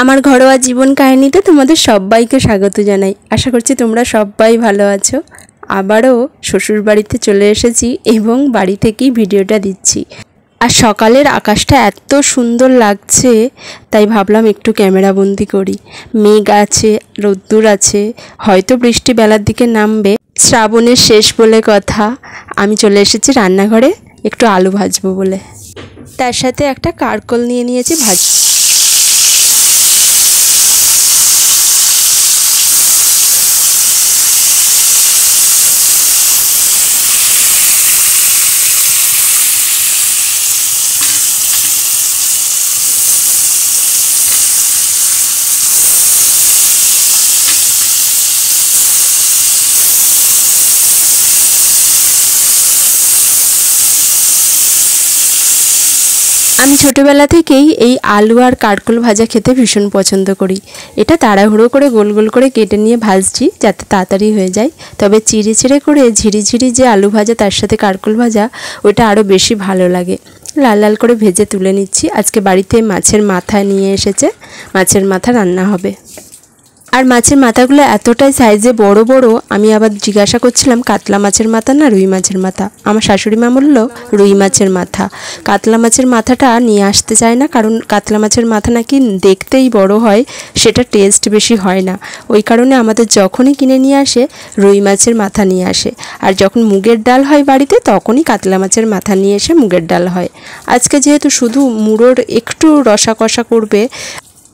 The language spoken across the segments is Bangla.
আমার ঘরোয়া জীবন কাহিনীতে তোমাদের সবাইকে স্বাগত জানাই। আশা করছি তোমরা সবাই ভালো আছো। আবারও শ্বশুর বাড়িতে চলে এসেছি এবং বাড়ি থেকেই ভিডিওটা দিচ্ছি। আর সকালের আকাশটা এত সুন্দর লাগছে, তাই ভাবলাম একটু ক্যামেরা বন্দি করি। মেঘ আছে, রোদ্দুর আছে, হয়তো বৃষ্টি বেলার দিকে নামবে। শ্রাবণের শেষ বলে কথা। আমি চলে এসেছি রান্নাঘরে একটু আলু ভাজবো বলে। তার সাথে একটা কারকল নিয়ে নিয়েছি ভাজ। আমি ছোটোবেলা থেকেই এই আলু আর কারকল ভাজা খেতে ভীষণ পছন্দ করি। এটা তাড়াহুড়ো করে গোল গোল করে কেটে নিয়ে ভাজছি যাতে তাড়াতাড়ি হয়ে যায়। তবে চিড়ে চিড়ে করে ঝিরিঝিরি যে আলু ভাজা তার সাথে কারকল ভাজা, ওটা আরও বেশি ভালো লাগে। লাল লাল করে ভেজে তুলে নিচ্ছি। আজকে বাড়িতে মাছের মাথা নিয়ে এসেছে, মাছের মাথা রান্না হবে। আর মাছের মাথাগুলো এতটাই সাইজে বড় বড়, আমি আবার জিজ্ঞাসা করছিলাম কাতলা মাছের মাথা না রুই মাছের মাথা। আমার শাশুড়ি মা বলল রুই মাছের মাথা। কাতলা মাছের মাথাটা নিয়ে আসতে চায় না, কারণ কাতলা মাছের মাথা নাকি দেখতেই বড় হয়, সেটা টেস্ট বেশি হয় না। ওই কারণে আমাদের যখনই কিনে নিয়ে আসে রুই মাছের মাথা নিয়ে আসে। আর যখন মুগের ডাল হয় বাড়িতে, তখনই কাতলা মাছের মাথা নিয়ে এসে মুগের ডাল হয়। আজকে যেহেতু শুধু মুড়োর একটু রসা কষা করবে,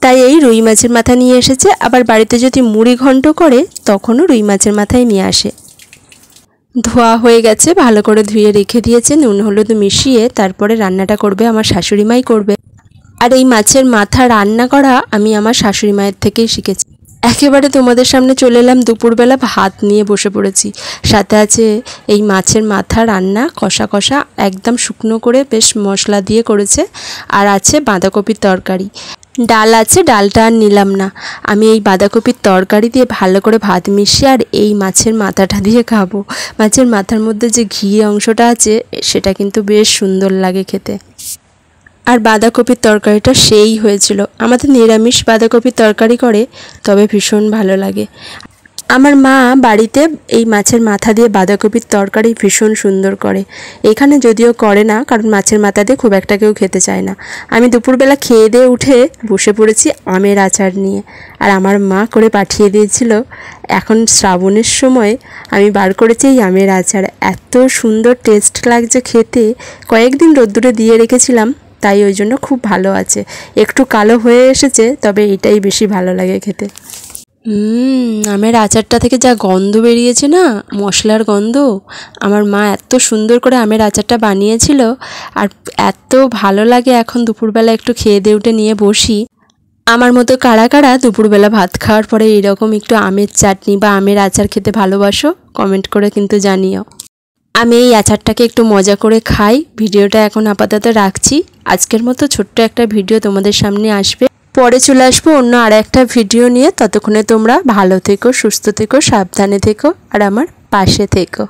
তাই এই রুই মাছের মাথা নিয়ে এসেছে। আবার বাড়িতে যদি মুড়ি ঘন্ট করে তখনও রুই মাছের মাথাই নিয়ে আসে। ধোয়া হয়ে গেছে, ভালো করে ধুয়ে রেখে দিয়েছে, নুন হলুদ মিশিয়ে। তারপরে রান্নাটা করবে আমার শাশুড়ি মাই করবে। আর এই মাছের মাথা রান্না করা আমি আমার শাশুড়ি মায়ের থেকেই শিখেছি। একেবারে তোমাদের সামনে চলে এলাম, দুপুরবেলা ভাত নিয়ে বসে পড়েছি। সাথে আছে এই মাছের মাথা রান্না, কষা কষা একদম শুকনো করে বেশ মশলা দিয়ে করেছে। আর আছে বাঁধাকপির তরকারি, ডাল আছে, ডালটা আর নিলাম না। আমি এই বাঁধাকপির তরকারি দিয়ে ভালো করে ভাত মিশিয়ে আর এই মাছের মাথাটা দিয়ে খাবো। মাছের মাথার মধ্যে যে ঘি অংশটা আছে সেটা কিন্তু বেশ সুন্দর লাগে খেতে। আর বাঁধাকপির তরকারিটা সেই হয়েছিল। আমাদের নিরামিষ বাঁধাকপির তরকারি করে, তবে ভীষণ ভালো লাগে। আমার মা বাড়িতে এই মাছের মাথা দিয়ে বাঁধাকপির তরকারি ভীষণ সুন্দর করে। এখানে যদিও করে না, কারণ মাছের মাথা দিয়ে খুব একটা কেউ খেতে চায় না। আমি দুপুরবেলা খেয়ে দিয়ে উঠে বসে পড়েছি আমের আচার নিয়ে, আর আমার মা করে পাঠিয়ে দিয়েছিল। এখন শ্রাবণের সময় আমি বার করেছি এই আমের আচার, এত সুন্দর টেস্ট লাগছে খেতে। কয়েকদিন রোদ্দুরে দিয়ে রেখেছিলাম, তাই ওই জন্য খুব ভালো আছে। একটু কালো হয়ে এসেছে, তবে এটাই বেশি ভালো লাগে খেতে। আমের আচারটা থেকে যা গন্ধ বেরিয়েছে না, মশলার গন্ধ। আমার মা এত সুন্দর করে আমের আচারটা বানিয়েছিল, আর এত ভালো লাগে। এখন দুপুরবেলা একটু খেয়ে দিয়ে উঠে নিয়ে বসি। আমার মতো কারা কারা দুপুরবেলা ভাত খাওয়ার পরে এরকম একটু আমের চাটনি বা আমের আচার খেতে ভালোবাসো, কমেন্ট করে কিন্তু জানিও। আমি এই আচারটাকে একটু মজা করে খাই। ভিডিওটা এখন আপাতত রাখছি। আজকের মতো ছোট্ট একটা ভিডিও তোমাদের সামনে আসবে, পরে চলে আসবো অন্য আর একটা ভিডিও নিয়ে। ততক্ষণে তোমরা ভালো থেকো, সুস্থ থেকো, সাবধানে থেকো, আর আমার পাশে থেকো।